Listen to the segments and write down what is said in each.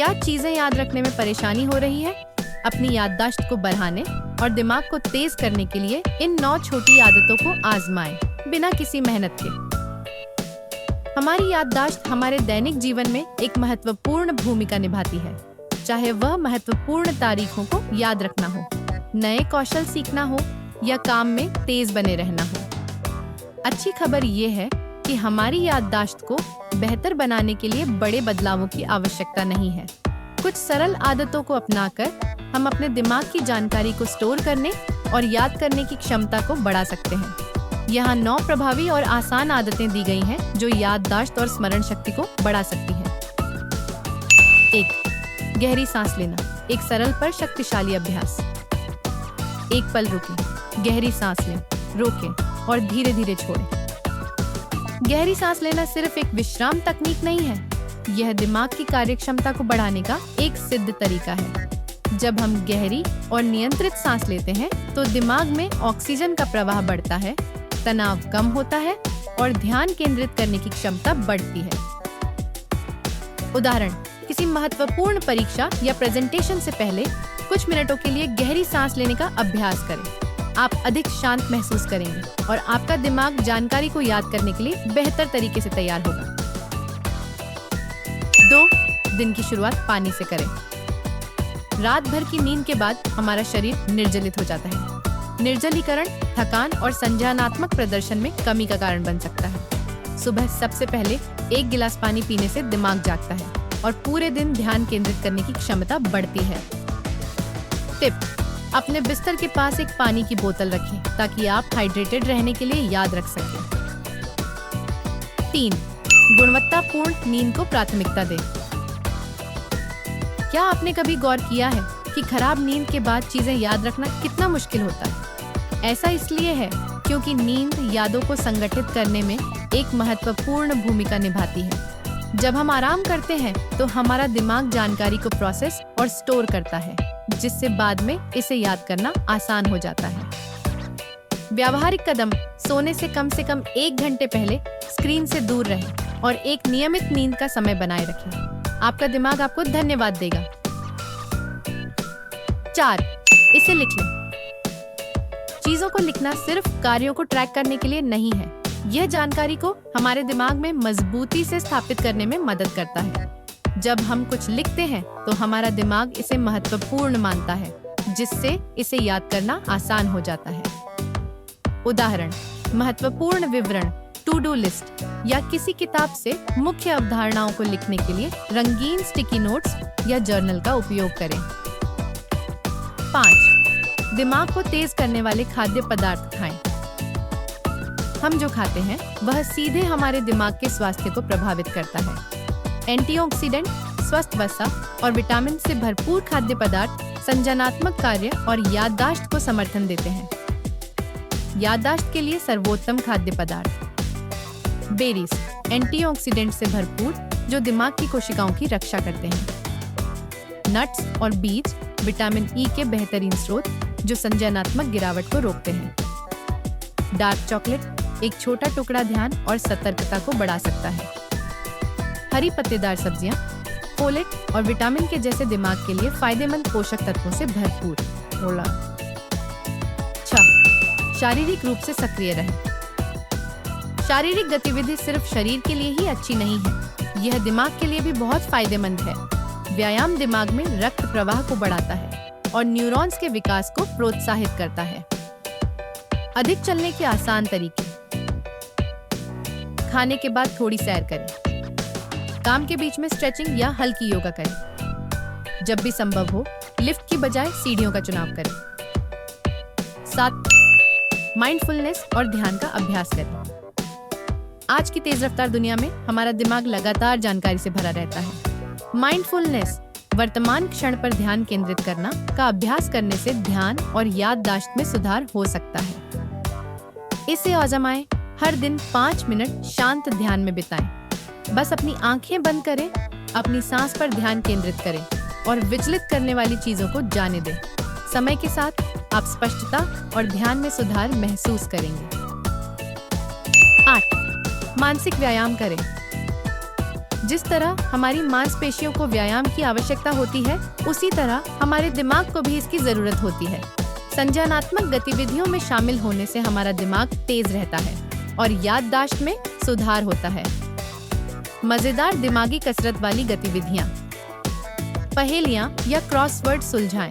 क्या चीजें याद रखने में परेशानी हो रही है? अपनी याददाश्त को बढ़ाने और दिमाग को तेज करने के लिए इन 9 छोटी आदतों को आजमाएं, बिना किसी मेहनत के। हमारी याददाश्त हमारे दैनिक जीवन में एक महत्वपूर्ण भूमिका निभाती है, चाहे वह महत्वपूर्ण तारीखों को याद रखना हो, नए कौशल सीखना हो या काम में तेज बने रहना हो। अच्छी खबर ये है कि हमारी याददाश्त को बेहतर बनाने के लिए बड़े बदलावों की आवश्यकता नहीं है। कुछ सरल आदतों को अपनाकर हम अपने दिमाग की जानकारी को स्टोर करने और याद करने की क्षमता को बढ़ा सकते हैं। यहाँ 9 प्रभावी और आसान आदतें दी गई हैं जो याददाश्त और स्मरण शक्ति को बढ़ा सकती हैं। 1. गहरी सांस लेना, एक सरल पर शक्तिशाली अभ्यास। एक पल रुकें, गहरी सांस लें, रोकें और धीरे धीरे छोड़ें। गहरी सांस लेना सिर्फ एक विश्राम तकनीक नहीं है, यह दिमाग की कार्यक्षमता को बढ़ाने का एक सिद्ध तरीका है। जब हम गहरी और नियंत्रित सांस लेते हैं तो दिमाग में ऑक्सीजन का प्रवाह बढ़ता है, तनाव कम होता है और ध्यान केंद्रित करने की क्षमता बढ़ती है। उदाहरण, किसी महत्वपूर्ण परीक्षा या प्रेजेंटेशन से पहले कुछ मिनटों के लिए गहरी सांस लेने का अभ्यास करें। आप अधिक शांत महसूस करेंगे और आपका दिमाग जानकारी को याद करने के लिए बेहतर तरीके से तैयार होगा। 2. दिन की शुरुआत पानी से करें। रात भर की नींद के बाद हमारा शरीर निर्जलित हो जाता है। निर्जलीकरण थकान और संज्ञानात्मक प्रदर्शन में कमी का कारण बन सकता है। सुबह सबसे पहले 1 गिलास पानी पीने से दिमाग जागता है और पूरे दिन ध्यान केंद्रित करने की क्षमता बढ़ती है। टिप: अपने बिस्तर के पास एक पानी की बोतल रखें ताकि आप हाइड्रेटेड रहने के लिए याद रख सकें। 3. गुणवत्तापूर्ण नींद को प्राथमिकता दें। क्या आपने कभी गौर किया है कि खराब नींद के बाद चीजें याद रखना कितना मुश्किल होता है? ऐसा इसलिए है क्योंकि नींद यादों को संगठित करने में एक महत्वपूर्ण भूमिका निभाती है। जब हम आराम करते हैं तो हमारा दिमाग जानकारी को प्रोसेस और स्टोर करता है, जिससे बाद में इसे याद करना आसान हो जाता है। व्यावहारिक कदम: सोने से कम 1 घंटे पहले स्क्रीन से दूर रहें और एक नियमित नींद का समय बनाए रखें। आपका दिमाग आपको धन्यवाद देगा। 4. इसे लिख लें। चीजों को लिखना सिर्फ कार्यों को ट्रैक करने के लिए नहीं है, यह जानकारी को हमारे दिमाग में मजबूती से स्थापित करने में मदद करता है। जब हम कुछ लिखते हैं तो हमारा दिमाग इसे महत्वपूर्ण मानता है, जिससे इसे याद करना आसान हो जाता है। उदाहरण, महत्वपूर्ण विवरण, टू डू लिस्ट या किसी किताब से मुख्य अवधारणाओं को लिखने के लिए रंगीन स्टिकी नोट्स या जर्नल का उपयोग करें। 5. दिमाग को तेज करने वाले खाद्य पदार्थ खाएं। हम जो खाते हैं वह सीधे हमारे दिमाग के स्वास्थ्य को प्रभावित करता है। एंटीऑक्सीडेंट, स्वस्थ वसा और विटामिन से भरपूर खाद्य पदार्थ संज्ञानात्मक कार्य और याददाश्त को समर्थन देते हैं। याददाश्त के लिए सर्वोत्तम खाद्य पदार्थ: बेरीज, एंटीऑक्सीडेंट से भरपूर, जो दिमाग की कोशिकाओं की रक्षा करते हैं। नट्स और बीज, विटामिन ई के बेहतरीन स्रोत, जो संज्ञानात्मक गिरावट को रोकते हैं। डार्क चॉकलेट, एक छोटा टुकड़ा ध्यान और सतर्कता को बढ़ा सकता है। हरी पत्तेदार सब्जियां, फोलेट और विटामिन के जैसे दिमाग के लिए फायदेमंद पोषक तत्वों से भरपूर। 6. शारीरिक रूप से सक्रिय रहें। शारीरिक गतिविधि सिर्फ शरीर के लिए ही अच्छी नहीं है, यह दिमाग के लिए भी बहुत फायदेमंद है। व्यायाम दिमाग में रक्त प्रवाह को बढ़ाता है और न्यूरॉन्स के विकास को प्रोत्साहित करता है। अधिक चलने के आसान तरीके: खाने के बाद थोड़ी सैर करें। काम के बीच में स्ट्रेचिंग या हल्की योगा करें। जब भी संभव हो, लिफ्ट की बजाय सीढ़ियों का चुनाव करें। 7. माइंडफुलनेस और ध्यान का अभ्यास करें। आज की तेज रफ्तार दुनिया में हमारा दिमाग लगातार जानकारी से भरा रहता है। माइंडफुलनेस, वर्तमान क्षण पर ध्यान केंद्रित करना का अभ्यास करने से ध्यान और याददाश्त में सुधार हो सकता है। इसे आजमाएं। हर दिन 5 मिनट शांत ध्यान में बिताएं। बस अपनी आंखें बंद करें, अपनी सांस पर ध्यान केंद्रित करें और विचलित करने वाली चीजों को जाने दें। समय के साथ आप स्पष्टता और ध्यान में सुधार महसूस करेंगे। 8. मानसिक व्यायाम करें। जिस तरह हमारी मांसपेशियों को व्यायाम की आवश्यकता होती है, उसी तरह हमारे दिमाग को भी इसकी जरूरत होती है। संज्ञानात्मक गतिविधियों में शामिल होने से हमारा दिमाग तेज रहता है और याददाश्त में सुधार होता है। मजेदार दिमागी कसरत वाली गतिविधियां: पहेलियां या क्रॉसवर्ड सुलझाएं,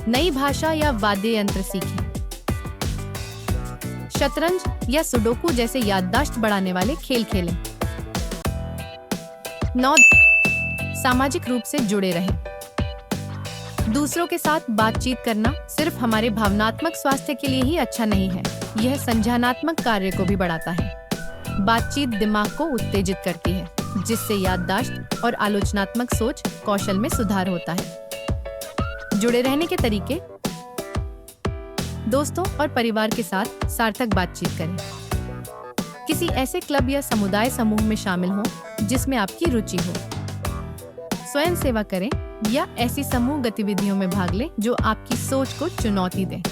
नई भाषा या वाद्य यंत्र सीखें, शतरंज या सुडोकू जैसे याददाश्त बढ़ाने वाले खेल खेलें। 9. सामाजिक रूप से जुड़े रहें। दूसरों के साथ बातचीत करना सिर्फ हमारे भावनात्मक स्वास्थ्य के लिए ही अच्छा नहीं है, यह संज्ञानात्मक कार्य को भी बढ़ाता है। बातचीत दिमाग को उत्तेजित करती है, जिससे याददाश्त और आलोचनात्मक सोच कौशल में सुधार होता है। जुड़े रहने के तरीके: दोस्तों और परिवार के साथ सार्थक बातचीत करें। किसी ऐसे क्लब या समुदाय समूह में शामिल हों जिसमें आपकी रुचि हो। स्वयं सेवा करें या ऐसी समूह गतिविधियों में भाग लें जो आपकी सोच को चुनौती दें।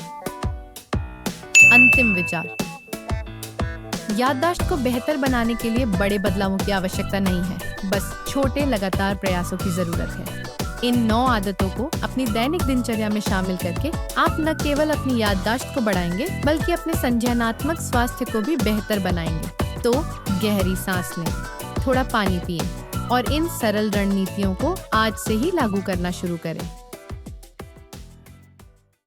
अंतिम विचार: याददाश्त को बेहतर बनाने के लिए बड़े बदलावों की आवश्यकता नहीं है, बस छोटे लगातार प्रयासों की जरूरत है। इन 9 आदतों को अपनी दैनिक दिनचर्या में शामिल करके आप न केवल अपनी याददाश्त को बढ़ाएंगे, बल्कि अपने संज्ञानात्मक स्वास्थ्य को भी बेहतर बनाएंगे। तो गहरी सांस लें, थोड़ा पानी पिएं और इन सरल रणनीतियों को आज से ही लागू करना शुरू करें।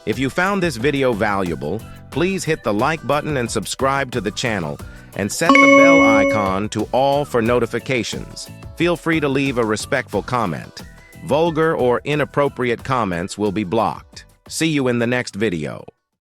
If you found this video valuable, please hit the like button and subscribe to the channel and set the bell icon to all for notifications. Feel free to leave a respectful comment. Vulgar or inappropriate comments will be blocked. See you in the next video.